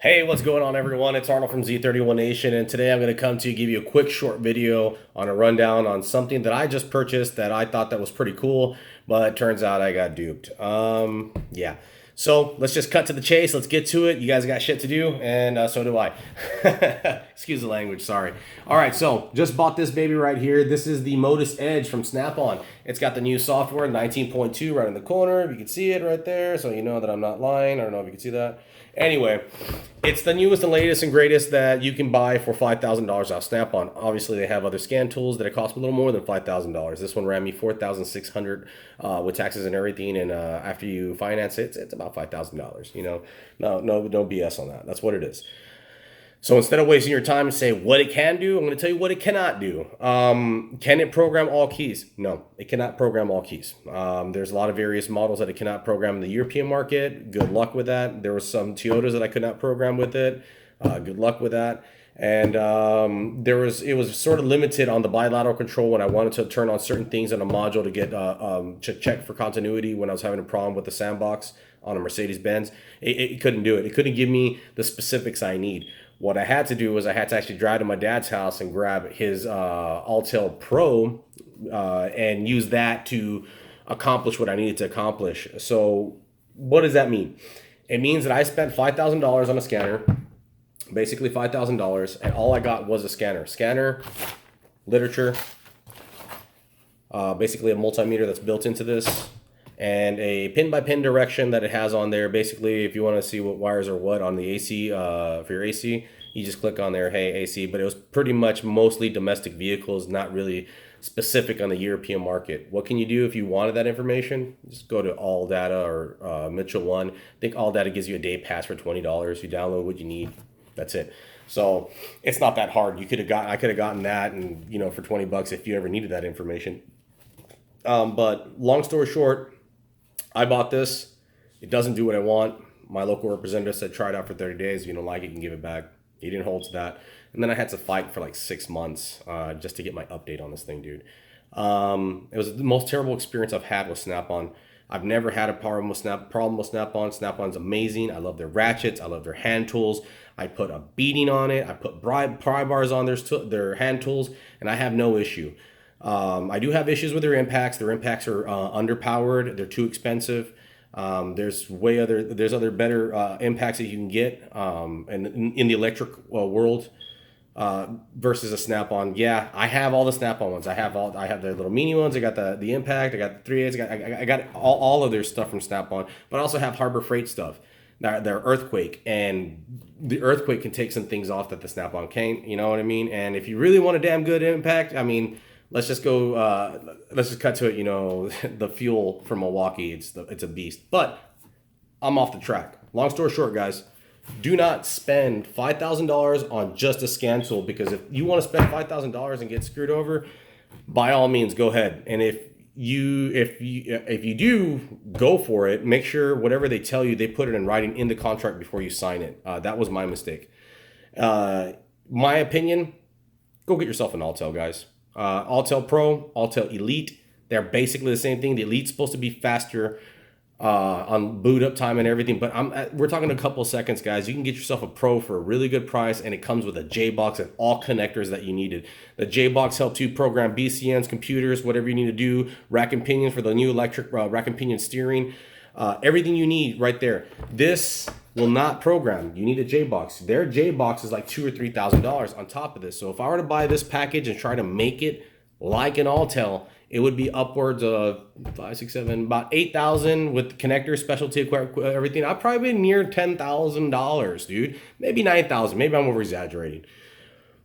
Hey, what's going on, everyone? It's Arnold from Z31 Nation, and today I'm going to come to you, give you a quick short video on a rundown on something that I just purchased that I thought that was pretty cool, but it turns out I got duped. Yeah. So let's just cut to the chase. Let's get to it. You guys got shit to do, and so do I. Excuse the language, sorry. All right, so just bought this baby right here. This is the Modus Edge from Snap-on. It's got the new software, 19.2, right in the corner. You can see it right there, so you know that I'm not lying. I don't know if you can see that. Anyway, it's the newest and latest and greatest that you can buy for $5,000 off Snap-on. Obviously, they have other scan tools that it cost a little more than $5,000. This one ran me $4,600 with taxes and everything, and after you finance it, it's about $5,000. You know, no BS on that. That's what it is. So instead of wasting your time and say what it can do, I'm going to tell you what it cannot do. Can it program all keys? No, it cannot program all keys. There's a lot of various models that it cannot program in the European market. Good luck with that. There were some Toyotas that I could not program with it. Good luck with that. And it was sort of limited on the bilateral control when I wanted to turn on certain things on a module to get to check for continuity when I was having a problem with the sandbox on a Mercedes-Benz. It couldn't do it. It couldn't give me the specifics I need. What I had to do was I had to actually drive to my dad's house and grab his Autel Pro and use that to accomplish what I needed to accomplish. So what does that mean? It means that I spent $5,000 on a scanner, basically $5,000, and all I got was a scanner. Scanner, literature, basically a multimeter that's built into this, and a pin-by-pin direction that it has on there. Basically, if you want to see what wires are what on the AC, for your AC, you just click on there, hey, AC. But it was pretty much mostly domestic vehicles, not really specific on the European market. What can you do if you wanted that information? Just go to All Data or Mitchell One. I think All Data gives you a day pass for $20. You download what you need. That's it. So it's not that hard. I could have gotten that, and for $20 if you ever needed that information. But long story short, I bought this. It doesn't do what I want. My local representative said try it out for 30 days. If you don't like it, you can give it back. He didn't hold to that. And then I had to fight for like 6 months just to get my update on this thing, dude. It was the most terrible experience I've had with Snap-on. I've never had a problem with Snap-on. Snap-on's amazing. I love their ratchets. I love their hand tools. I put a beading on it. I put pry bars on their hand tools, and I have no issue. I do have issues with their impacts. Their impacts are underpowered. They're too expensive. There's other better impacts that you can get and in the electric world versus a Snap-on. Yeah, I have all the Snap-on ones. I have the little mini ones. I got the impact. I got the 3/8. I got all of their stuff from Snap-on. But I also have Harbor Freight stuff. Their earthquake, and the earthquake can take some things off that the Snap-on can't. You know what I mean? And if you really want a damn good impact, I mean, let's just cut to it. The fuel from Milwaukee, it's a beast. But I'm off the track. Long story short, guys, do not spend $5,000 on just a scan tool, because if you want to spend $5,000 and get screwed over, by all means, go ahead. And if you do go for it, make sure whatever they tell you, they put it in writing in the contract before you sign it. That was my mistake. My opinion, go get yourself an Autel, guys. Autel Pro, Autel Elite, they're basically the same thing. The Elite's supposed to be faster on boot up time and everything, but we're talking a couple of seconds, guys. You can get yourself a Pro for a really good price, and it comes with a J-Box and all connectors that you needed. The J-Box helps you program BCNs, computers, whatever you need to do, rack and pinions for the new electric rack and pinion steering, everything you need right there. This will not program. You need a J-Box. Their J-Box is like $2,000 or $3,000 on top of this. So if I were to buy this package and try to make it like an Autel, it would be upwards of 5, 6, 7, about $8,000 with connectors, specialty equipment, everything. I'd probably be near $10,000, dude. Maybe $9,000. Maybe I'm over exaggerating.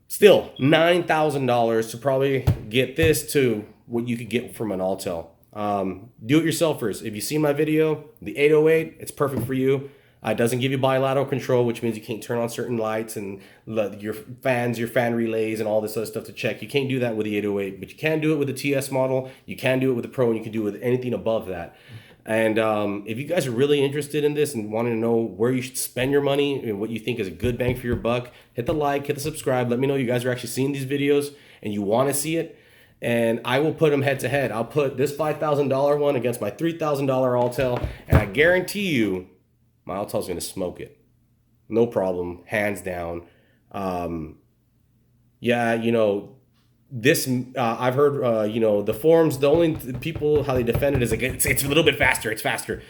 Still, $9,000 to probably get this to what you could get from an Autel. Do-it-yourselfers. If you see my video, the 808, it's perfect for you. It doesn't give you bilateral control, which means you can't turn on certain lights and your fan relays and all this other stuff to check. You can't do that with the 808, but you can do it with the TS model. You can do it with the Pro, and you can do it with anything above that. And if you guys are really interested in this and wanting to know where you should spend your money and what you think is a good bang for your buck, hit the like, hit the subscribe. Let me know you guys are actually seeing these videos and you want to see it. And I will put them head to head. I'll put this $5,000 one against my $3,000 Autel, and I guarantee you, my Autel's going to smoke it. no problem, hands down. Yeah, you know, this I've heard you know, the forums, the only people how they defend it is like it's a little bit faster, it's faster.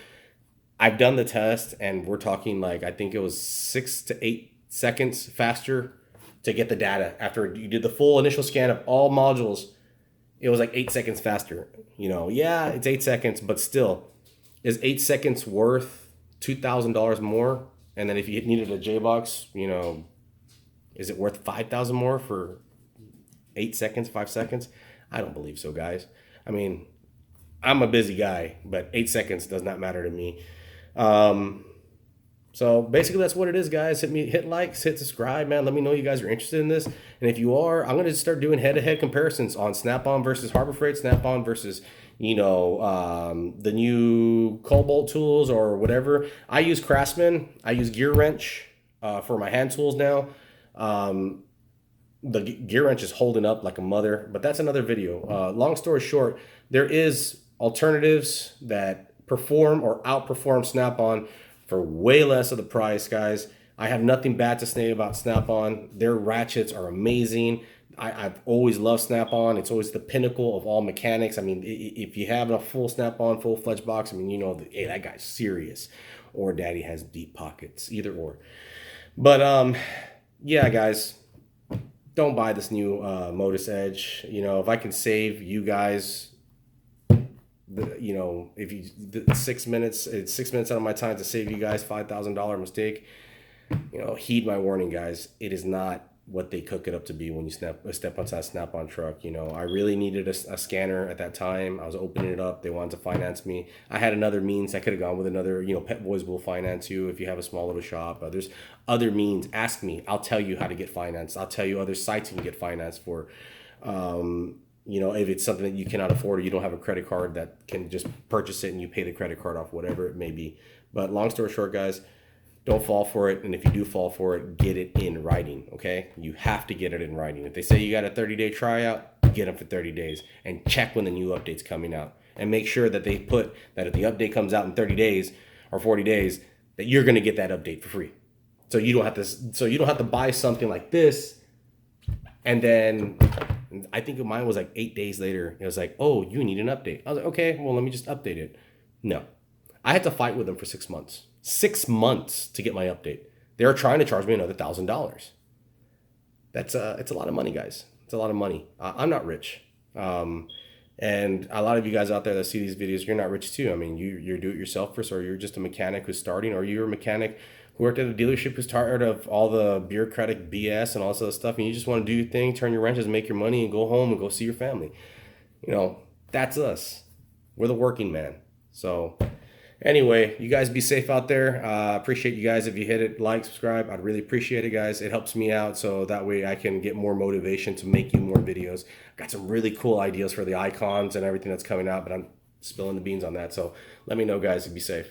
I've done the test and we're talking like I think it was 6 to 8 seconds faster to get the data after you did the full initial scan of all modules. It was like 8 seconds faster. You know, yeah, it's 8 seconds, but still, is 8 seconds worth $2,000 more? And then if you needed a J box, you know, is it worth 5,000 more for 8 seconds, 5 seconds? I don't believe so, guys. I mean, I'm a busy guy, but 8 seconds does not matter to me. So basically that's what it is, guys. Hit likes, hit subscribe, man. Let me know you guys are interested in this. And if you are, I'm going to start doing head-to-head comparisons on Snap-on versus Harbor Freight, Snap-on versus, you know, the new Cobalt tools or whatever. I use Craftsman. I use Gear Wrench for my hand tools now. The Gear Wrench is holding up like a mother, but that's another video. Long story short, there is alternatives that perform or outperform Snap-on for way less of the price, guys. I have nothing bad to say about Snap-on. Their ratchets are amazing. I've always loved Snap-on. It's always the pinnacle of all mechanics. I mean, if you have a full Snap-on, full-fledged box, I mean, you know, hey, that guy's serious. Or daddy has deep pockets, either or. But, yeah, guys, don't buy this new Modus Edge. You know, if I can save you guys, you know, if you 6 minutes, it's 6 minutes out of my time to save you guys $5,000 mistake. You know, heed my warning, guys. It is not what they cook it up to be when you step inside a Snap-on truck. You know, I really needed a scanner at that time. I was opening it up. They wanted to finance me. I had another means. I could have gone with another, you know, Pet Boys will finance you if you have a small little shop. There's other means. Ask me. I'll tell you how to get financed. I'll tell you other sites you can get financed for. You know, if it's something that you cannot afford or you don't have a credit card that can just purchase it and you pay the credit card off, whatever it may be. But long story short, guys, don't fall for it. And if you do fall for it, get it in writing, okay? You have to get it in writing. If they say you got a 30-day tryout, get them for 30 days and check when the new update's coming out. And make sure that they put that if the update comes out in 30 days or 40 days, that you're going to get that update for free. So you don't have to buy something like this and then I think mine was like 8 days later. It was like, oh, you need an update. I was like, okay, well, let me just update it. No. I had to fight with them for 6 months. 6 months to get my update. They were trying to charge me another $1,000. It's a lot of money, guys. It's a lot of money. I'm not rich. And a lot of you guys out there that see these videos, you're not rich too. I mean, you're do-it-yourselfers, or you're just a mechanic who's starting, or you're a mechanic who worked at a dealership who's tired of all the bureaucratic BS and all this other stuff, and you just want to do your thing, turn your wrenches, make your money, and go home and go see your family. You know, that's us. We're the working man. So anyway, you guys be safe out there. Appreciate you guys if you hit it, like, subscribe. I'd really appreciate it, guys. It helps me out, so that way I can get more motivation to make you more videos. Got some really cool ideas for the icons and everything that's coming out, but I'm spilling the beans on that. So let me know, guys, and be safe.